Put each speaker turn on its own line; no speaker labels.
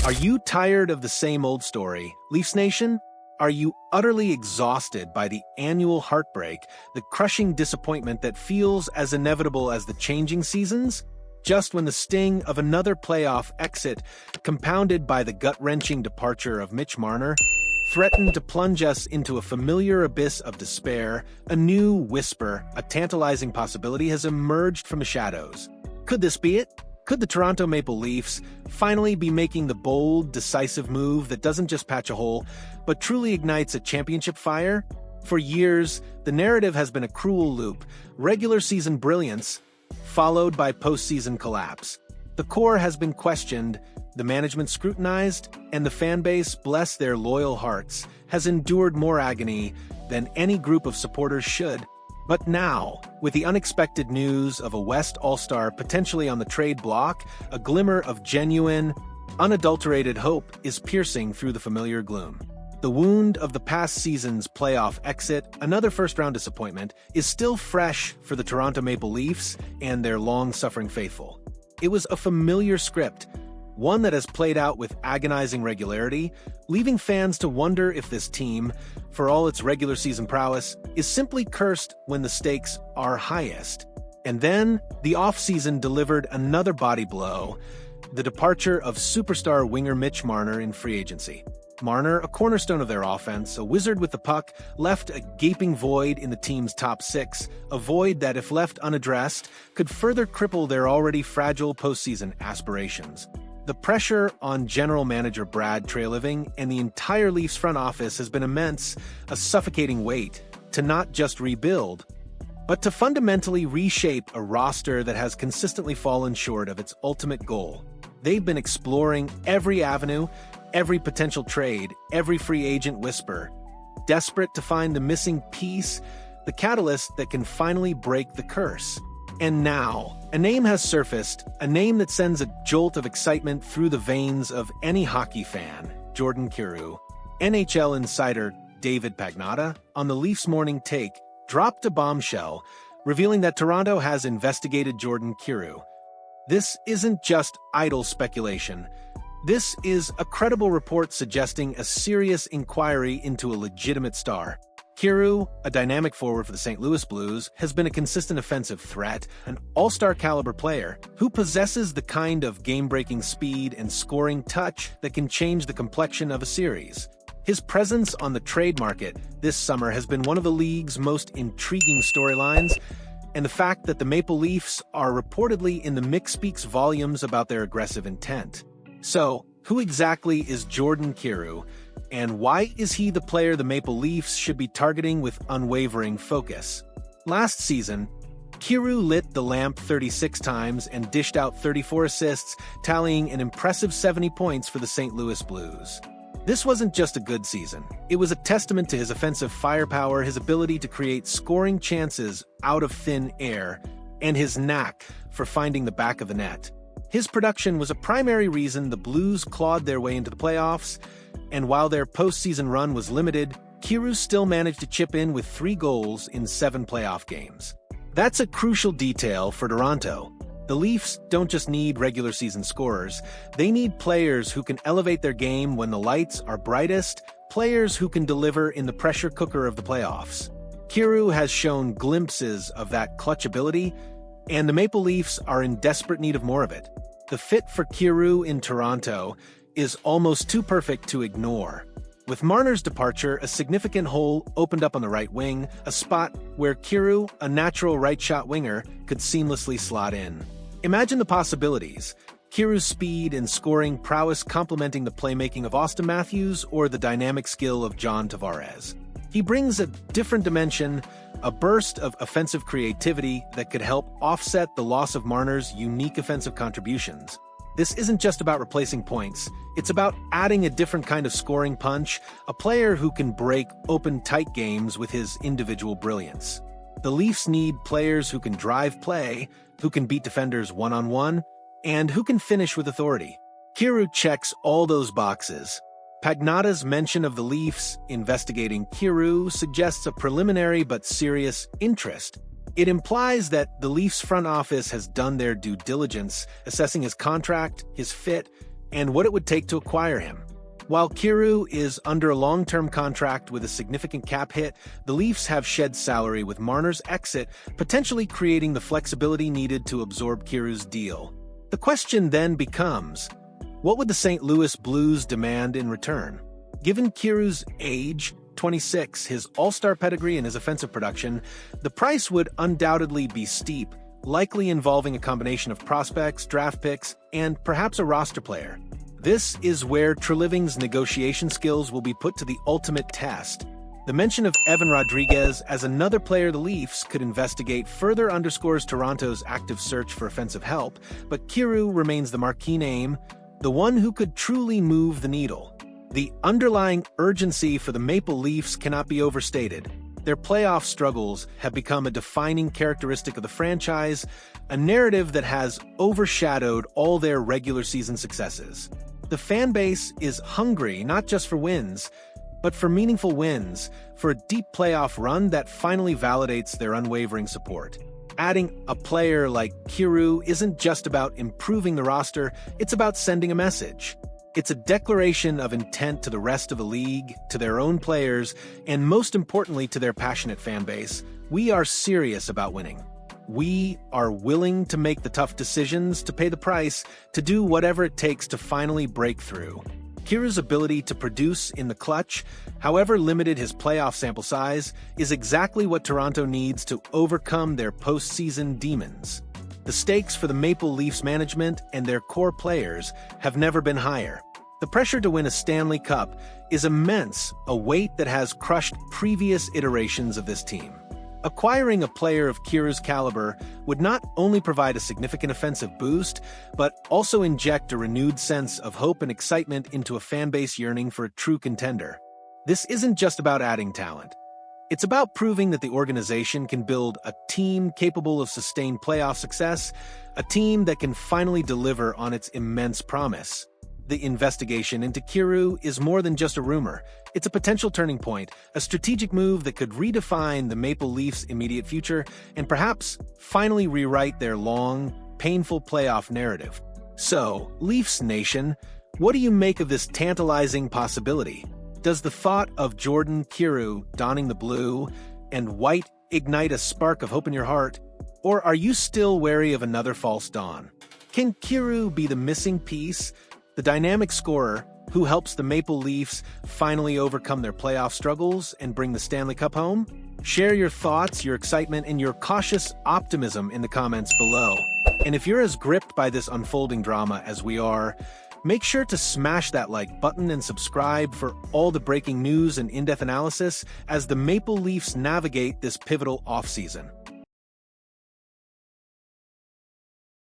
Are you tired of the same old story, Leafs Nation? Are you utterly exhausted by the annual heartbreak, the crushing disappointment that feels as inevitable as the changing seasons? Just when the sting of another playoff exit, compounded by the gut-wrenching departure of Mitch Marner, threatened to plunge us into a familiar abyss of despair, a new whisper, a tantalizing possibility has emerged from the shadows. Could this be it? Could the Toronto Maple Leafs finally be making the bold, decisive move that doesn't just patch a hole, but truly ignites a championship fire? For years, the narrative has been a cruel loop: regular season brilliance, followed by postseason collapse. The core has been questioned, the management scrutinized, and the fan base, bless their loyal hearts, has endured more agony than any group of supporters should. But now, with the unexpected news of a West All-Star potentially on the trade block, a glimmer of genuine, unadulterated hope is piercing through the familiar gloom. The wound of the past season's playoff exit, another first-round disappointment, is still fresh for the Toronto Maple Leafs and their long-suffering faithful. It was a familiar script, one that has played out with agonizing regularity, leaving fans to wonder if this team, for all its regular season prowess, is simply cursed when the stakes are highest. And then, the offseason delivered another body blow: the departure of superstar winger Mitch Marner in free agency. Marner, a cornerstone of their offense, a wizard with the puck, left a gaping void in the team's top six, a void that, if left unaddressed, could further cripple their already fragile postseason aspirations. The pressure on general manager Brad Treliving and the entire Leafs front office has been immense, a suffocating weight to not just rebuild, but to fundamentally reshape a roster that has consistently fallen short of its ultimate goal. They've been exploring every avenue, every potential trade, every free agent whisper, desperate to find the missing piece, the catalyst that can finally break the curse. And now, a name has surfaced, a name that sends a jolt of excitement through the veins of any hockey fan: Jordan Kyrou. NHL insider David Pagnotta, on the Leafs Morning Take, dropped a bombshell, revealing that Toronto has investigated Jordan Kyrou. This isn't just idle speculation. This is a credible report suggesting a serious inquiry into a legitimate star. Kyrou, a dynamic forward for the St. Louis Blues, has been a consistent offensive threat, an all-star caliber player who possesses the kind of game-breaking speed and scoring touch that can change the complexion of a series. His presence on the trade market this summer has been one of the league's most intriguing storylines, and the fact that the Maple Leafs are reportedly in the mix speaks volumes about their aggressive intent. So, who exactly is Jordan Kyrou, and why is he the player the Maple Leafs should be targeting with unwavering focus? Last season, Kyrou lit the lamp 36 times and dished out 34 assists, tallying an impressive 70 points for the St. Louis Blues. This wasn't just a good season. It was a testament to his offensive firepower, his ability to create scoring chances out of thin air, and his knack for finding the back of the net. His production was a primary reason the Blues clawed their way into the playoffs, and while their postseason run was limited, Kyrou still managed to chip in with 3 goals in 7 playoff games. That's a crucial detail for Toronto. The Leafs don't just need regular season scorers, they need players who can elevate their game when the lights are brightest, players who can deliver in the pressure cooker of the playoffs. Kyrou has shown glimpses of that clutch ability, and the Maple Leafs are in desperate need of more of it. The fit for Kyrou in Toronto is almost too perfect to ignore. With Marner's departure, a significant hole opened up on the right wing, a spot where Kyrou, a natural right-shot winger, could seamlessly slot in. Imagine the possibilities: Kyrou's speed and scoring prowess complementing the playmaking of Auston Matthews or the dynamic skill of John Tavares. He brings a different dimension, a burst of offensive creativity that could help offset the loss of Marner's unique offensive contributions. This isn't just about replacing points, it's about adding a different kind of scoring punch, a player who can break open tight games with his individual brilliance. The Leafs need players who can drive play, who can beat defenders one-on-one, and who can finish with authority. Kyrou checks all those boxes. Pagnotta's mention of the Leafs investigating Kyrou suggests a preliminary but serious interest. It implies that the Leafs front office has done their due diligence, assessing his contract, his fit, and what it would take to acquire him. While Kyrou is under a long-term contract with a significant cap hit, the Leafs have shed salary with Marner's exit, potentially creating the flexibility needed to absorb Kyrou's deal. The question then becomes, what would the St. Louis Blues demand in return? Given Kyrou's age, 26, his all-star pedigree and his offensive production, the price would undoubtedly be steep, likely involving a combination of prospects, draft picks, and perhaps a roster player. This is where Treliving's negotiation skills will be put to the ultimate test. The mention of Evan Rodrigues as another player the Leafs could investigate further underscores Toronto's active search for offensive help, but Kyrou remains the marquee name, the one who could truly move the needle. The underlying urgency for the Maple Leafs cannot be overstated. Their playoff struggles have become a defining characteristic of the franchise, a narrative that has overshadowed all their regular season successes. The fan base is hungry not just for wins, but for meaningful wins, for a deep playoff run that finally validates their unwavering support. Adding a player like Kyrou isn't just about improving the roster, it's about sending a message. It's a declaration of intent to the rest of the league, to their own players, and most importantly to their passionate fan base. We are serious about winning. We are willing to make the tough decisions, to pay the price, to do whatever it takes to finally break through. Kyrou's ability to produce in the clutch, however limited his playoff sample size, is exactly what Toronto needs to overcome their postseason demons. The stakes for the Maple Leafs management and their core players have never been higher. The pressure to win a Stanley Cup is immense, a weight that has crushed previous iterations of this team. Acquiring a player of Kyrou's caliber would not only provide a significant offensive boost, but also inject a renewed sense of hope and excitement into a fan base yearning for a true contender. This isn't just about adding talent. It's about proving that the organization can build a team capable of sustained playoff success, a team that can finally deliver on its immense promise. The investigation into Kyrou is more than just a rumor. It's a potential turning point, a strategic move that could redefine the Maple Leafs' immediate future and perhaps finally rewrite their long, painful playoff narrative. So, Leafs Nation, what do you make of this tantalizing possibility? Does the thought of Jordan Kyrou donning the blue and white ignite a spark of hope in your heart? Or are you still wary of another false dawn? Can Kyrou be the missing piece, the dynamic scorer who helps the Maple Leafs finally overcome their playoff struggles and bring the Stanley Cup home? Share your thoughts, your excitement, and your cautious optimism in the comments below. And if you're as gripped by this unfolding drama as we are, make sure to smash that like button and subscribe for all the breaking news and in-depth analysis as the Maple Leafs navigate this pivotal offseason.